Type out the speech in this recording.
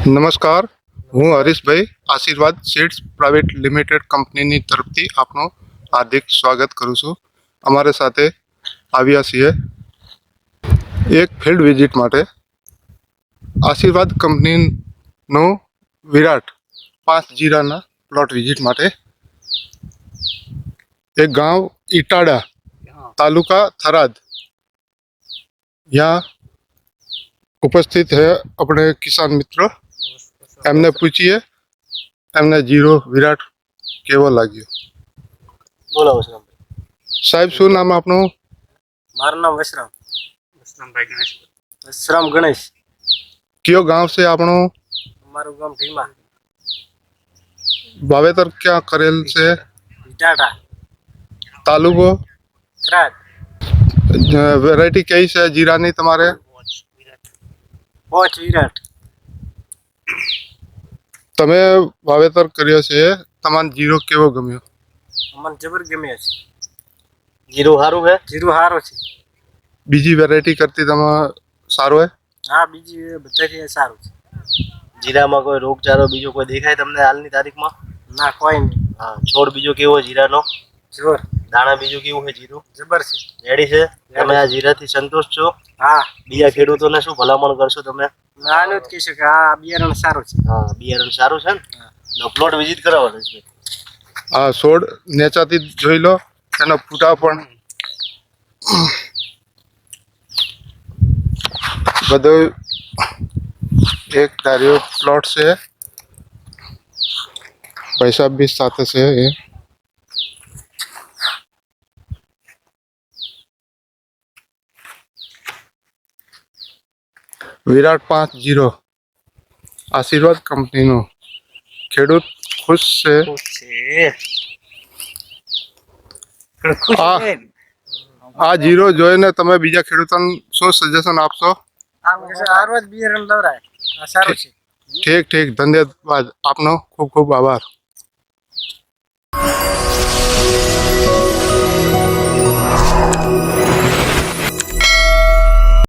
નમસ્કાર, હું હરીશભાઈ આશીર્વાદ સીડ્સ પ્રાઇવેટ લિમિટેડ કંપનીની તરફથી આપનું હાર્દિક સ્વાગત કરું છું. અમારી સાથે આવ્યા છીએ એક ફિલ્ડ વિઝિટ માટે. આશીર્વાદ કંપનીનો વિરાટ 5 જીરાના પ્લોટ વિઝિટ માટે. एक गांव इटाड़ा तालुका थराद यहाँ उपस्थित है अपने किसान मित्र. एमने पूछिए एमने जीरो विराट केवो लाग्यो. बोलो वसराम साहेब शू नाम आपनु? मारू नाम वसराम वसराम गणेश. क्यों गांव से आपनु? हमारू गांव ढीमा. वावेतर क्या करेल से? इटाड़ा तालुको थराद. वेरायटी कई से जीरानी तमारे? पोच विराट. તમે વાવેતર કર્યો છે, તમારે જીરો કેવો ગમ્યો? અમને જબર ગમ્યો છે. જીરો હારું હે? જીરો હારો છે. બીજી વેરાયટી કરતી તમે સારો હે? હા, બીજી બધાથી સારું છે. જીરામાં કોઈ રોગચાળો બીજો કોઈ દેખાય તમને હાલની તારીખમાં? ના, કોઈ નહીં. હા, છોડ બીજો કેવો જીરાનો? જોર. દાણા બીજું કેવું છે જીરું? જબર છે. રેડી છે? તમે આ જીરાથી સંતોષ છો? હા. બીજા ખેડૂતોને શું ભલામણ કરશો તમે? નાનું જ કહીશું કે આ બિયારણ સારું છે. હા, બિયારણ સારું છે ને? પ્લોટ વિઝિટ કરાવવાનો છે. આ છોડ નેચાથી જોઈ લો, એના ફૂટા પણ બધો એક ધાર્યો પ્લોટ છે. પૈસા બી સાથે છે. એ વિરાટ 5-0 આશીર્વાદ કંપનીનો. ખેડૂત ખુશ છે. આ જીરો જોઈને તમે બીજા ખેડૂતોને શું સજેશન આપશો? બિયારણ લવરાય સારું છે. ઠીક ઠીક, ધન્યવાદ. આપનો ખૂબ ખૂબ આભાર.